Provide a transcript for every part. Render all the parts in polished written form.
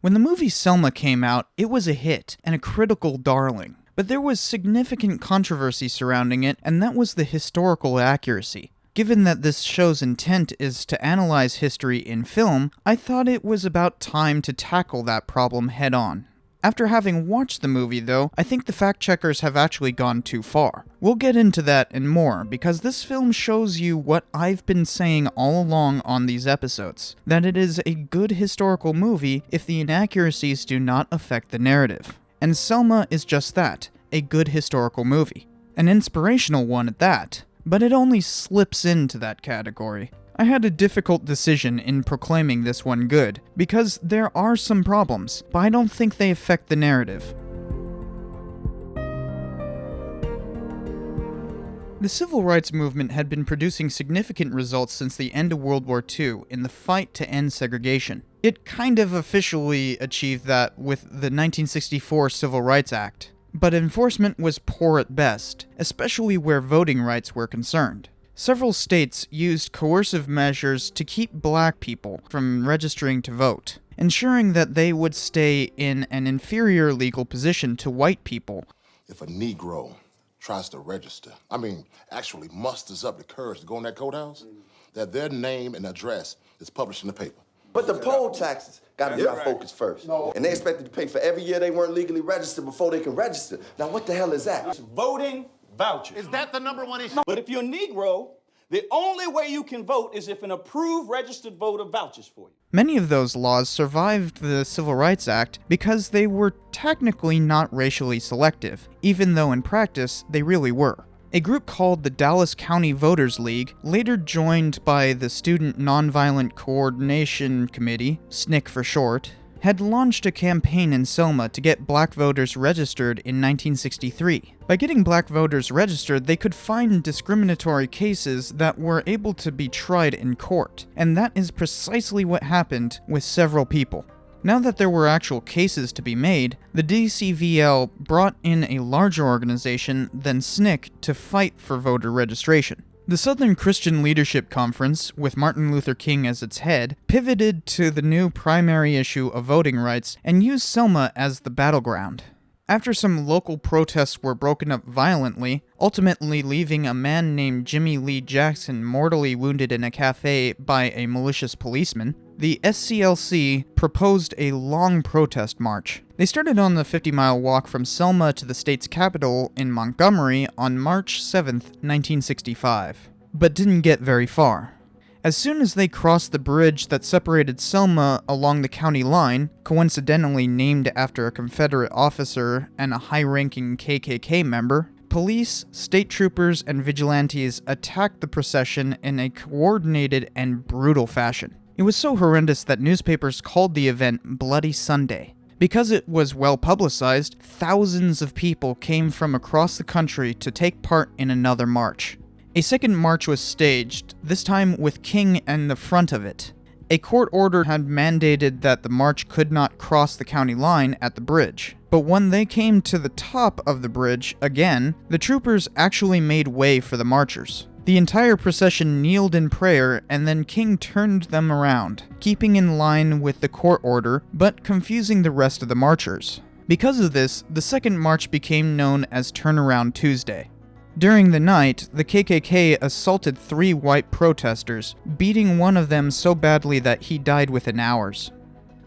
When the movie Selma came out, it was a hit and a critical darling. But there was significant controversy surrounding it, and that was the historical accuracy. Given that this show's intent is to analyze history in film, I thought it was about time to tackle that problem head-on. After having watched the movie, though, I think the fact-checkers have actually gone too far. We'll get into that and more, because this film shows you what I've been saying all along on these episodes, that it is a good historical movie if the inaccuracies do not affect the narrative. And Selma is just that, a good historical movie. An inspirational one at that, but it only slips into that category. I had a difficult decision in proclaiming this one good, because there are some problems, but I don't think they affect the narrative. The civil rights movement had been producing significant results since the end of World War II in the fight to end segregation. It kind of officially achieved that with the 1964 Civil Rights Act, but enforcement was poor at best, especially where voting rights were concerned. Several states used coercive measures to keep black people from registering to vote, ensuring that they would stay in an inferior legal position to white people. If a Negro tries to register, actually musters up the courage to go in that courthouse, that their name and address is published in the paper. But the poll taxes got to be our focus first. No. And they expected to pay for every year they weren't legally registered before they can register. Now, what the hell is that? Voting vouchers. Is that the number one issue? But if you're a Negro, the only way you can vote is if an approved registered voter vouches for you. Many of those laws survived the Civil Rights Act because they were technically not racially selective, even though in practice they really were. A group called the Dallas County Voters League, later joined by the Student Nonviolent Coordination Committee, SNCC for short, had launched a campaign in Selma to get black voters registered in 1963. By getting black voters registered, they could find discriminatory cases that were able to be tried in court, and that is precisely what happened with several people. Now that there were actual cases to be made, the DCVL brought in a larger organization than SNCC to fight for voter registration. The Southern Christian Leadership Conference, with Martin Luther King as its head, pivoted to the new primary issue of voting rights and used Selma as the battleground. After some local protests were broken up violently, ultimately leaving a man named Jimmy Lee Jackson mortally wounded in a cafe by a malicious policeman, the SCLC proposed a long protest march. They started on the 50-mile walk from Selma to the state's capital in Montgomery on March 7, 1965, but didn't get very far. As soon as they crossed the bridge that separated Selma along the county line, coincidentally named after a Confederate officer and a high-ranking KKK member, police, state troopers, and vigilantes attacked the procession in a coordinated and brutal fashion. It was so horrendous that newspapers called the event Bloody Sunday. Because it was well publicized, thousands of people came from across the country to take part in another march. A second march was staged, this time with King in the front of it. A court order had mandated that the march could not cross the county line at the bridge. But when they came to the top of the bridge again, the troopers actually made way for the marchers. The entire procession kneeled in prayer, and then King turned them around, keeping in line with the court order, but confusing the rest of the marchers. Because of this, the second march became known as Turnaround Tuesday. During the night, the KKK assaulted 3 white protesters, beating one of them so badly that he died within hours.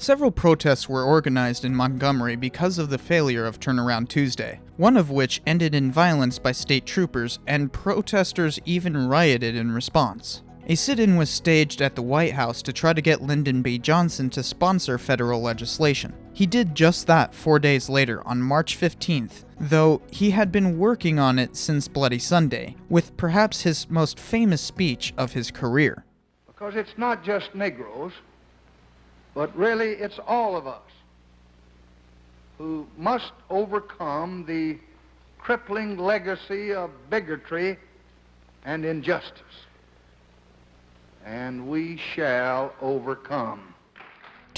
Several protests were organized in Montgomery because of the failure of Turnaround Tuesday, one of which ended in violence by state troopers, and protesters even rioted in response. A sit-in was staged at the White House to try to get Lyndon B. Johnson to sponsor federal legislation. He did just that 4 days later, on March 15th, though he had been working on it since Bloody Sunday, with perhaps his most famous speech of his career. Because it's not just Negroes, but really it's all of us who must overcome the crippling legacy of bigotry and injustice. And we shall overcome.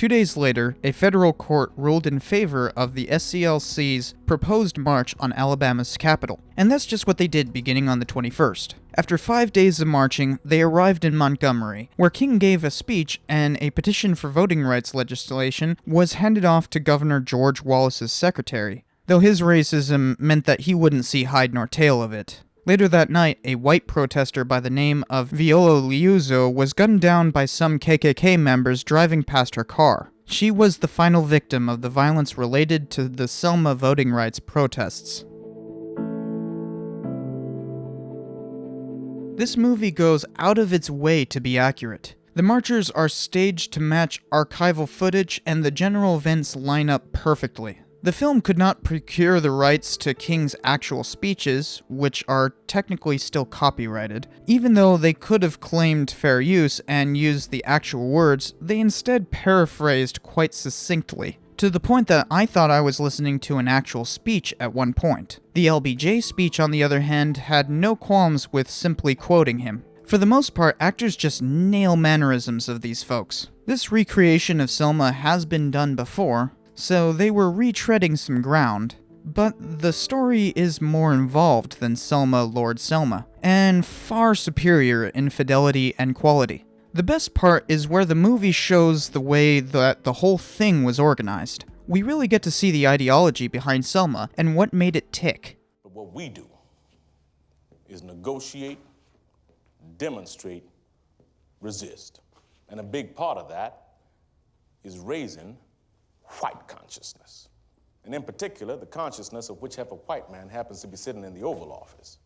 2 days later, a federal court ruled in favor of the SCLC's proposed march on Alabama's capital, and that's just what they did beginning on the 21st. After 5 days of marching, they arrived in Montgomery, where King gave a speech and a petition for voting rights legislation was handed off to Governor George Wallace's secretary, though his racism meant that he wouldn't see hide nor tail of it. Later that night, a white protester by the name of Viola Liuzzo was gunned down by some KKK members driving past her car. She was the final victim of the violence related to the Selma voting rights protests. This movie goes out of its way to be accurate. The marchers are staged to match archival footage, and the general events line up perfectly. The film could not procure the rights to King's actual speeches, which are technically still copyrighted. Even though they could have claimed fair use and used the actual words, they instead paraphrased quite succinctly, to the point that I thought I was listening to an actual speech at one point. The LBJ speech, on the other hand, had no qualms with simply quoting him. For the most part, actors just nail mannerisms of these folks. This recreation of Selma has been done before, so they were retreading some ground. But the story is more involved than Selma, Lord Selma, and far superior in fidelity and quality. The best part is where the movie shows the way that the whole thing was organized. We really get to see the ideology behind Selma and what made it tick. But what we do is negotiate, demonstrate, resist. And a big part of that is raising white consciousness. And in particular, the consciousness of whichever white man happens to be sitting in the Oval Office.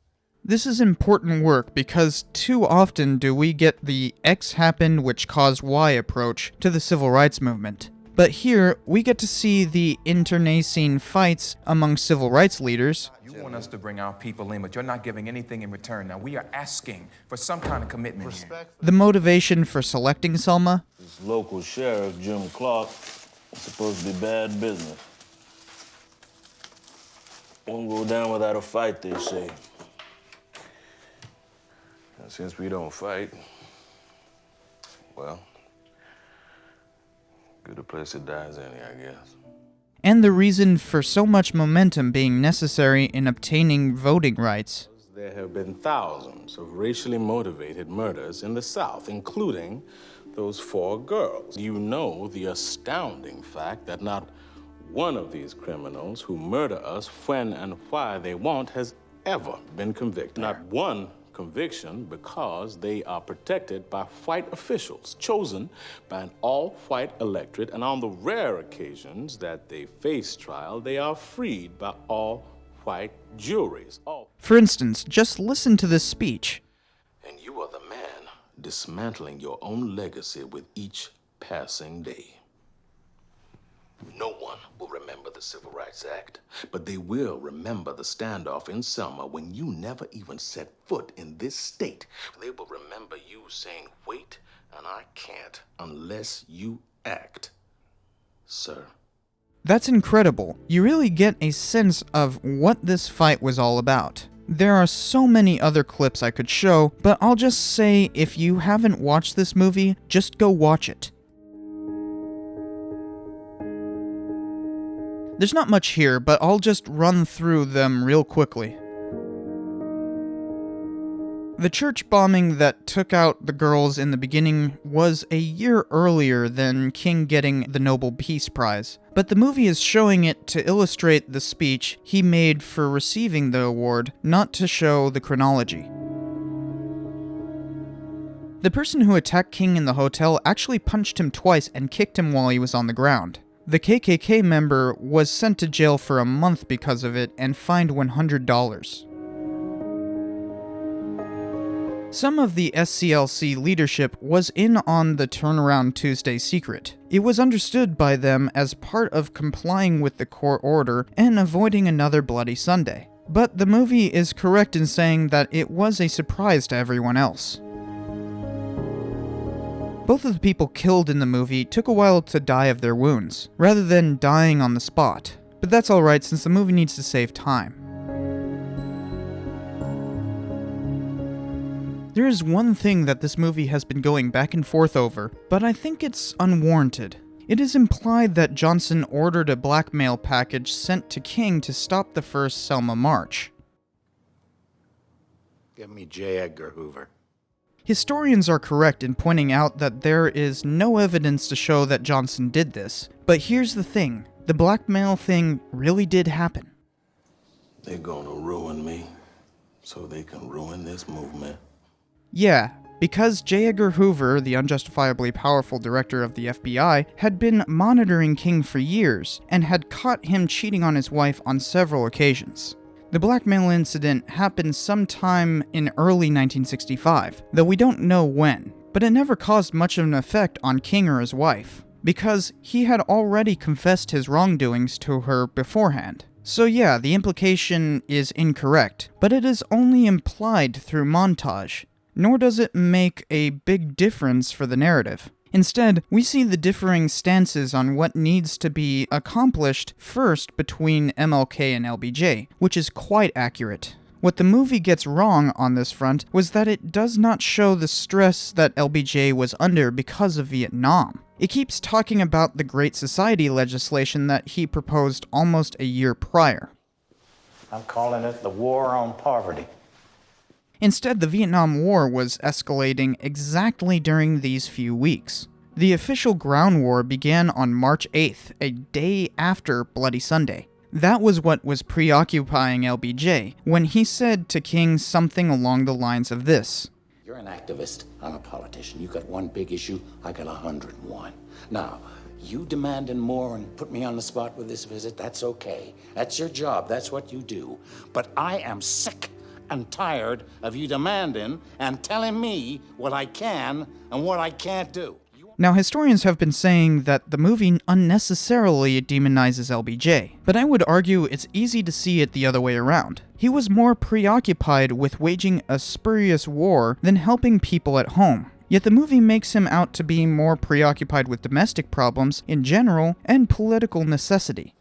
This is important work because too often do we get the X happened which caused Y approach to the civil rights movement. But here, we get to see the internecine fights among civil rights leaders. You want us to bring our people in, but you're not giving anything in return. Now, we are asking for some kind of commitment here. The motivation for selecting Selma. This local sheriff, Jim Clark, is supposed to be bad business. Won't go down without a fight, they say. And since we don't fight, well, good a place it dies in, I guess. And the reason for so much momentum being necessary in obtaining voting rights. There have been thousands of racially motivated murders in the South, including those 4 girls. You know the astounding fact that not one of these criminals who murder us when and why they want has ever been convicted. Not one conviction, because they are protected by white officials chosen by an all-white electorate, and on the rare occasions that they face trial, they are freed by all-white juries. For instance, just listen to this speech. And you are the man dismantling your own legacy with each passing day. No one will remember the Civil Rights Act, but they will remember the standoff in Selma when you never even set foot in this state. They will remember you saying, wait, and I can't unless you act, sir. That's incredible. You really get a sense of what this fight was all about. There are so many other clips I could show, but I'll just say if you haven't watched this movie, just go watch it. There's not much here, but I'll just run through them real quickly. The church bombing that took out the girls in the beginning was a year earlier than King getting the Nobel Peace Prize, but the movie is showing it to illustrate the speech he made for receiving the award, not to show the chronology. The person who attacked King in the hotel actually punched him twice and kicked him while he was on the ground. The KKK member was sent to jail for a month because of it and fined $100. Some of the SCLC leadership was in on the Turnaround Tuesday secret. It was understood by them as part of complying with the court order and avoiding another Bloody Sunday. But the movie is correct in saying that it was a surprise to everyone else. Both of the people killed in the movie took a while to die of their wounds, rather than dying on the spot. But that's alright since the movie needs to save time. There is one thing that this movie has been going back and forth over, but I think it's unwarranted. It is implied that Johnson ordered a blackmail package sent to King to stop the first Selma march. Give me J. Edgar Hoover. Historians are correct in pointing out that there is no evidence to show that Johnson did this. But here's the thing, the blackmail thing really did happen. They're gonna ruin me, so they can ruin this movement. Yeah, because J. Edgar Hoover, the unjustifiably powerful director of the FBI, had been monitoring King for years, and had caught him cheating on his wife on several occasions. The blackmail incident happened sometime in early 1965, though we don't know when, but it never caused much of an effect on King or his wife, because he had already confessed his wrongdoings to her beforehand. So yeah, the implication is incorrect, but it is only implied through montage, nor does it make a big difference for the narrative. Instead, we see the differing stances on what needs to be accomplished first between MLK and LBJ, which is quite accurate. What the movie gets wrong on this front was that it does not show the stress that LBJ was under because of Vietnam. It keeps talking about the Great Society legislation that he proposed almost a year prior. I'm calling it the war on poverty. Instead, the Vietnam War was escalating exactly during these few weeks. The official ground war began on March 8th, a day after Bloody Sunday. That was what was preoccupying LBJ, when he said to King something along the lines of this. You're an activist, I'm a politician. You got one big issue, I got 101. Now, you demanding more and put me on the spot with this visit, that's okay. That's your job, that's what you do. But I am sick and tired of you demanding and telling me what I can and what I can't do. Now, historians have been saying that the movie unnecessarily demonizes LBJ, but I would argue it's easy to see it the other way around. He was more preoccupied with waging a spurious war than helping people at home. Yet the movie makes him out to be more preoccupied with domestic problems in general and political necessity.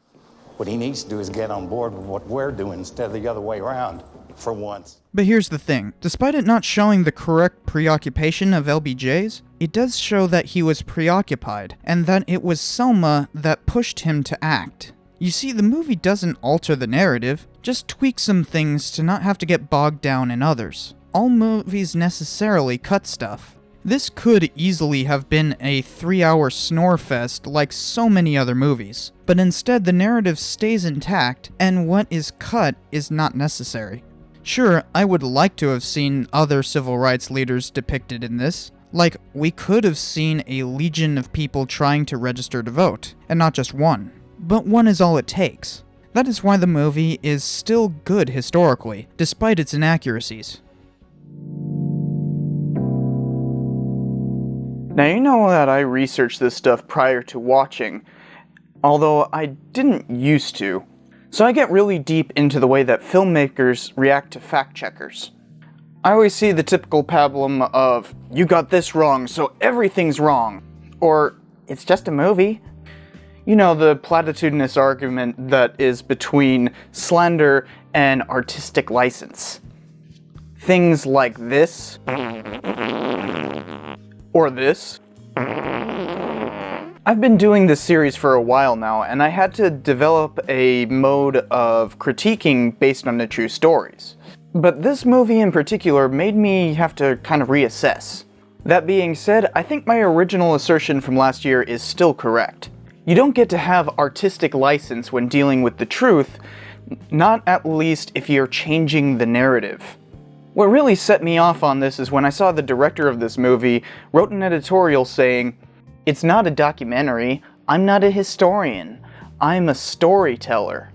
What he needs to do is get on board with what we're doing instead of the other way around, for once. But here's the thing, despite it not showing the correct preoccupation of LBJ's, it does show that he was preoccupied, and that it was Selma that pushed him to act. You see, the movie doesn't alter the narrative, just tweak some things to not have to get bogged down in others. All movies necessarily cut stuff. This could easily have been a 3-hour snore fest like so many other movies, but instead the narrative stays intact, and what is cut is not necessary. Sure, I would like to have seen other civil rights leaders depicted in this. Like, we could have seen a legion of people trying to register to vote, and not just one. But one is all it takes. That is why the movie is still good historically, despite its inaccuracies. Now, you know that I researched this stuff prior to watching, although I didn't used to. So I get really deep into the way that filmmakers react to fact-checkers. I always see the typical pablum of, you got this wrong, so everything's wrong. Or, it's just a movie. You know, the platitudinous argument that is between slander and artistic license. Things like this. Or this. I've been doing this series for a while now, and I had to develop a mode of critiquing based on the true stories. But this movie in particular made me have to kind of reassess. That being said, I think my original assertion from last year is still correct. You don't get to have artistic license when dealing with the truth, not at least if you're changing the narrative. What really set me off on this is when I saw the director of this movie wrote an editorial saying, "It's not a documentary, I'm not a historian, I'm a storyteller."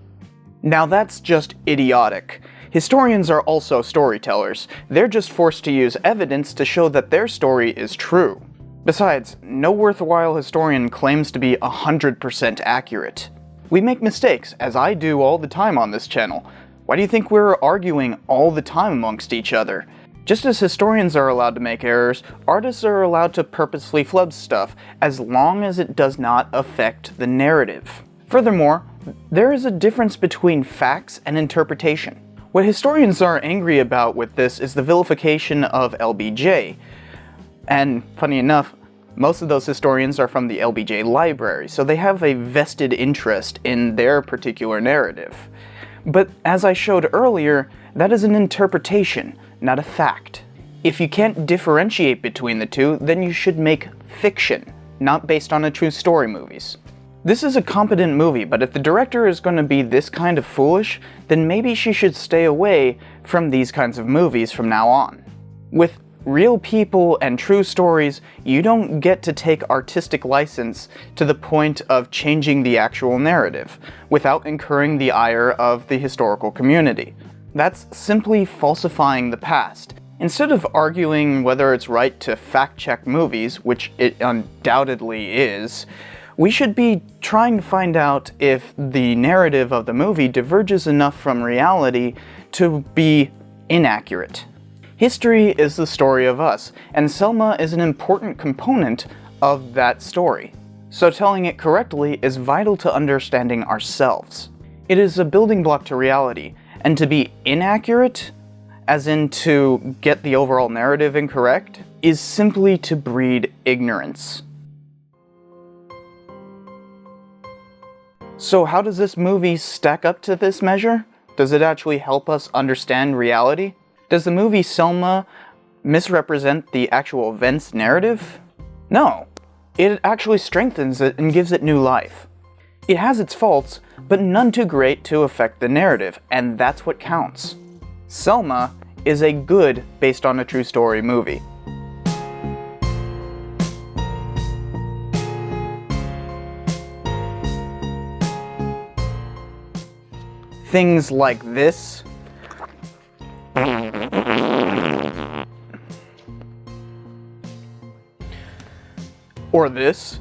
Now that's just idiotic. Historians are also storytellers. They're just forced to use evidence to show that their story is true. Besides, no worthwhile historian claims to be 100% accurate. We make mistakes, as I do all the time on this channel. Why do you think we're arguing all the time amongst each other? Just as historians are allowed to make errors, artists are allowed to purposefully flub stuff, as long as it does not affect the narrative. Furthermore, there is a difference between facts and interpretation. What historians are angry about with this is the vilification of LBJ. And, funny enough, Most of those historians are from the LBJ library, so they have a vested interest in their particular narrative. But as I showed earlier, that is an interpretation, not a fact. If you can't differentiate between the two, then you should make fiction, not based on a true story movies. This is a competent movie, but if the director is going to be this kind of foolish, then maybe she should stay away from these kinds of movies from now on. With real people and true stories, you don't get to take artistic license to the point of changing the actual narrative, without incurring the ire of the historical community. That's simply falsifying the past. Instead of arguing whether it's right to fact-check movies, which it undoubtedly is, we should be trying to find out if the narrative of the movie diverges enough from reality to be inaccurate. History is the story of us, and Selma is an important component of that story. So telling it correctly is vital to understanding ourselves. It is a building block to reality, and to be inaccurate, as in to get the overall narrative incorrect, is simply to breed ignorance. So how does this movie stack up to this measure? Does it actually help us understand reality? Does the movie Selma misrepresent the actual events narrative? No. It actually strengthens it and gives it new life. It has its faults, but none too great to affect the narrative, and that's what counts. Selma is a good, based on a true story movie. Things like this, or this,